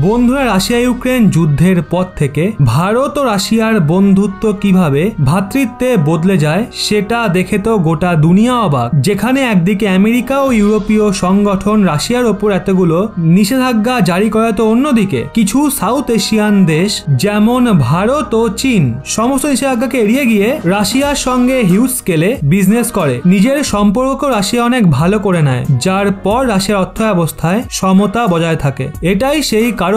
বন্ধুরা, Russia Ukraine যুদ্ধের পর থেকে ভারত ও রাশিয়ার বন্ধুত্ব কিভাবে ভ্রাতৃত্বে বদলে যায় সেটা দেখে তো গোটা দুনিয়া অবাক। যেখানে একদিকে আমেরিকা ও ইউরোপীয় সংগঠন রাশিয়ার ওপর এতগুলো নিষেধাজ্ঞা জারি করে, তো অন্যদিকে কিছু সাউথ এশিয়ান দেশ যেমন ভারত ও চীন সমস্ত নিষেধাজ্ঞাকে এড়িয়ে গিয়ে রাশিয়ার সঙ্গে হিউজ স্কেলে বিজনেস করে। নিজের সম্পর্ক রাশিয়া অনেক ভালো করে নেয়, যার পর রাশিয়ার অর্থ ব্যবস্থায় সমতা বজায় থাকে। এটাই সেই কারণ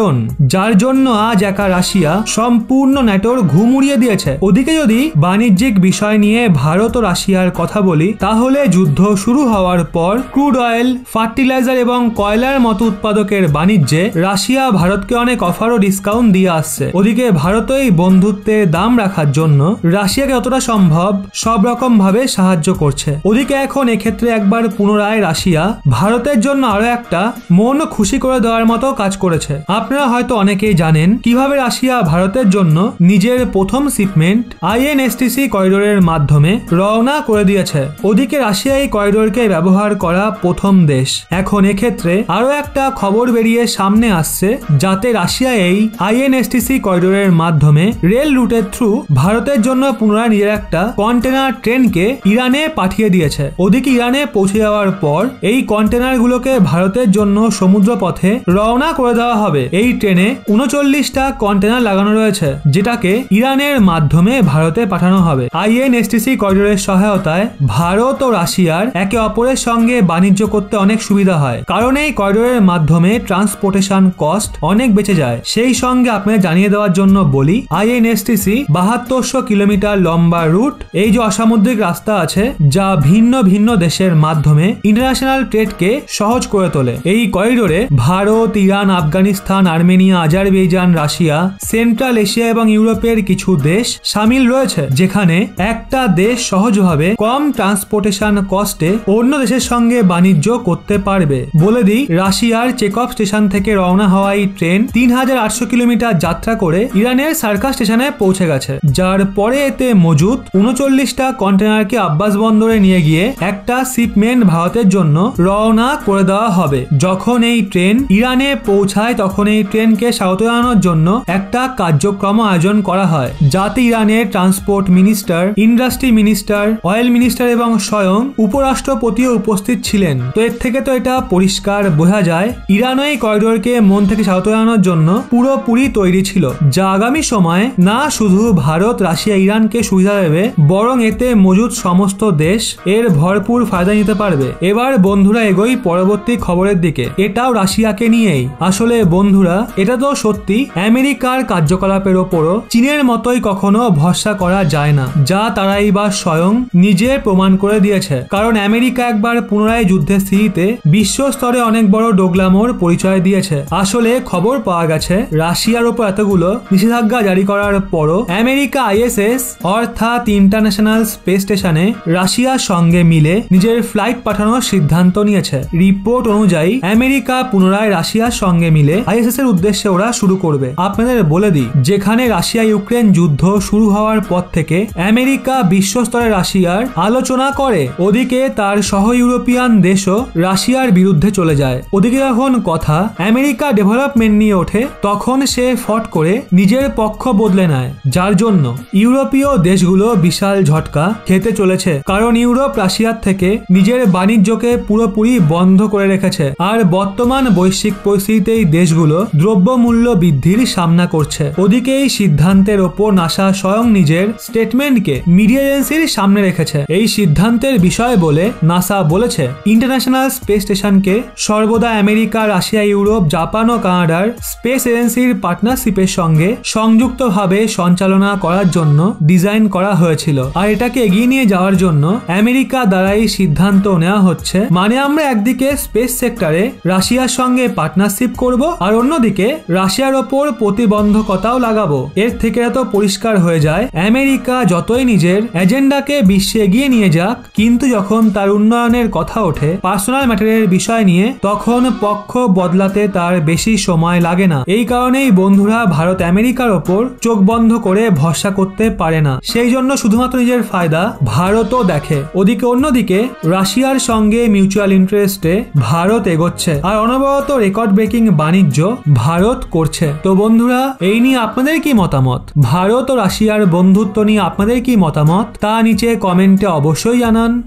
যার জন্য আজ একা রাশিয়া সম্পূর্ণ ন্যাটোর ঘুম উড়িয়ে দিয়েছে। ওদিকে যদি বাণিজ্যিক বিষয় নিয়ে ভারত ও রাশিয়ার কথা বলি, তাহলে যুদ্ধ শুরু হওয়ার পর ক্রুড অয়েল, ফার্টিলাইজার এবং কয়লার মতো উৎপাদকের বাণিজ্যে রাশিয়া ভারতকে অনেক অফার ও ডিসকাউন্ট দিয়ে আসছে। ওদিকে ভারত এই বন্ধুত্বের দাম রাখার জন্য রাশিয়াকে যতটা সম্ভব সব রকম ভাবে সাহায্য করছে। ওদিকে এখন এক্ষেত্রে একবার পুনরায় রাশিয়া ভারতের জন্য আরো একটা মন খুশি করে দেওয়ার মতো কাজ করেছে। আপনারা হয়তো অনেকেই জানেন কিভাবে রাশিয়া ভারতের জন্য নিজের প্রথম শিপমেন্ট INSTC করিডোরের মাধ্যমে রওনা করে দিয়েছে। ওদিকে রাশিয়া এই করিডোরকে ব্যবহার করা প্রথম দেশ। এখন এক্ষেত্রে আরো একটা খবর বেরিয়ে সামনে আসছে, যাতে রাশিয়া এই INSTC করিডোরের মাধ্যমে রেল রুটের থ্রু ভারতের জন্য পুনরায় নিজের একটা কন্টেনার ট্রেনকে ইরানে পাঠিয়ে দিয়েছে। ওদিকে ইরানে পৌঁছে যাওয়ার পর এই কন্টেনারগুলোকে ভারতের জন্য সমুদ্র পথে রওনা করে দেওয়া হবে। এই ট্রেনে 39টা কন্টেনার লাগানো রয়েছে, যেটাকে ইরানের মাধ্যমে ভারতে পাঠানো হবে। INSTC করিডোরের সহায়তায় ভারত ও রাশিয়ার একে অপরের সঙ্গে বাণিজ্য করতে অনেক সুবিধা হয়, কারণ এই করিডোরের মাধ্যমে ট্রান্সপোর্টেশন কস্ট অনেক বেঁচে যায়। সেই সঙ্গে আপনাদের জানিয়ে দেওয়ার জন্য বলি, INSTC 7200 কিলোমিটার লম্বা রুট, এই যে অসামুদ্রিক রাস্তা আছে যা ভিন্ন ভিন্ন দেশের মাধ্যমে ইন্টারন্যাশনাল ট্রেডকে সহজ করে তোলে। এই করিডোরে Bharat, Iran, Afghanistan, Armenia, Azerbaijan, Russia, central Asia এবং ইউরোপের কিছু দেশ সামিল রয়েছে, যেখানে একটা দেশ সহজভাবে কম ট্রান্সপোর্টেশন কস্টে অন্য দেশের সঙ্গে বাণিজ্য করতে পারবে। বলে দিই, রাশিয়ার চেকঅফ স্টেশন থেকে রওনা হওয়া এই ট্রেন 3800 কিলোমিটার যাত্রা করে ইরানের সার্কাস স্টেশনে পৌঁছে গেছে, যার পরে এতে মজুদ 39টা কন্টেনারকে আব্বাস বন্দরে নিয়ে গিয়ে একটা শিপমেন্ট ভারতের জন্য রওনা করে দেওয়া হবে। যখন এই ট্রেন ইরানে পৌঁছায়, তখন এই ট্রেনকে স্বাগত জানানোর জন্য একটা কার্যক্রম আয়োজন করা হয়, যাতে ইরানের transport minister, industry minister, oil minister এবং স্বয়ং উপরাষ্ট্রপতিও উপস্থিত ছিলেন। তো এর থেকে তো এটা পরিষ্কার বোঝা যায় ইরানও এই করিডোরকে মন থেকে স্বাগত জানানোর জন্য পুরোপুরি তৈরি ছিল, যা আগামী সময়ে না শুধু ভারত, রাশিয়া, ইরানকে সুবিধা দেবে, বরং এতে মজুদ সমস্ত দেশ এর ভরপুর ফায়দা নিতে পারবে। এবার বন্ধুরা এগোই পরবর্তী খবরের দিকে। এটাও রাশিয়াকে নিয়েই। আসলে বন্ধুরা, এটা তো সত্যি আমেরিকার কার্যকলাপের ওপরও চীনের মতোই কখনো ভরসা করা যায় না, যা তারাই বা স্বয়ং নিজে প্রমাণ করে দিয়েছে। কারণ আমেরিকা একবার পুনরায় যুদ্ধের স্থিতিতে বিশ্ব স্তরে অনেক বড় ডোগলামোর পরিচয় দিয়েছে। আসলে খবর পাওয়া গেছে রাশিয়ার ওপর এতগুলো নিষেধাজ্ঞা জারি করার পরও আমেরিকা ISS অর্থাৎ ইন্টারন্যাশনাল স্পেস স্টেশনে রাশিয়ার সঙ্গে মিলে নিজের ফ্লাইট পাঠানোর সিদ্ধান্ত নিয়েছে। রিপোর্ট অনুযায়ী আমেরিকা পুনরায় রাশিয়ার সঙ্গে মিলে ISS এর উদ্দেশ্যে ওরা শুরু করবে। আপনাদের বলে দিই, যেখানে রাশিয়া ইউক্রেন যুদ্ধ শুরু হওয়ার পর থেকে আমেরিকা বিশ্বস্তরে রাশিয়ার আলোচনা করে, ওদিকে তার সহ ইউরোপিয়ান দেশও রাশিয়ার বিরুদ্ধে চলে যায়। ওদিকে যখন কথা আমেরিকা ডেভেলপমেন্ট নিয়ে ওঠে, তখন সে ফট করে নিজের পক্ষ বদলে নেয়, যার জন্য ইউরোপীয় দেশগুলো বিশাল ঝটকা খেতে চলেছে। কারণ ইউরোপ রাশিয়ার থেকে নিজের বাণিজ্যকে পুরোপুরি বন্ধ করে রেখেছে, আর বর্তমান বৈশ্বিক পরিস্থিতিতে এই দেশগুলো দ্রব্যমূল্য বৃদ্ধির সামনা করছে। ওদিকে এই সিদ্ধান্তের ওপর নাসা স্বয়ং নিজের স্টেটমেন্টকে মিডিয়া এজেন্সির সামনে রেখেছে। এই সিদ্ধান্তের বিষয় বলে নাসা বলেছে, ইন্টারন্যাশনাল স্পেস স্টেশনকে সর্বদা আমেরিকা, রাশিয়া, ইউরোপ, জাপান ও কানাডার স্পেস এজেন্সির পার্টনারশিপের সঙ্গে সংযুক্তভাবে সঞ্চালনা করার জন্য ডিজাইন করা হয়েছিল। আর এটাকে এগিয়ে নিয়ে যাওয়ার জন্য আমেরিকা দ্বারা এই সিদ্ধান্ত নেওয়া হচ্ছে। মানে আমরা একদিকে স্পেস সেক্টরে রাশিয়ার সঙ্গে পার্টনারশিপ করব, আর অন্যদিকে রাশিয়ার ওপর প্রতিবন্ধকতাও লাগাবো। এর থেকে এত পরিষ্কার হয়ে যায় আমেরিকা যতই নিজের এজেন্ডাকে বিশ্বে এগিয়ে নিয়ে যাক, কিন্তু যখন তার উন্নয়নের কথা ওঠে, পার্সোনাল ম্যাটারের বিষয় নিয়ে, তখন পক্ষ বদলাতে তার বেশি সময় লাগে না। এই কারণেই বন্ধুরা, ভারত আমেরিকার ওপর চোখ বন্ধ করে ভরসা করতে পারে না। সেই জন্য শুধুমাত্র নিজের ফায়দা ভারতও দেখে। ওদিকে অন্যদিকে রাশিয়ার সঙ্গে মিউচুয়াল ইন্টারেস্টে ভারত এগোচ্ছে, আর অনবরত রেকর্ড ব্রেকিং বাণিজ্য ভারত করছে। তো বন্ধুরা, এই নিয়ে আপনাদের কি মতামত? ভারত ও রাশিয়ার বন্ধুত্ব নিয়ে আপনাদের কি মতামত তা নিচে কমেন্টে অবশ্যই জানান।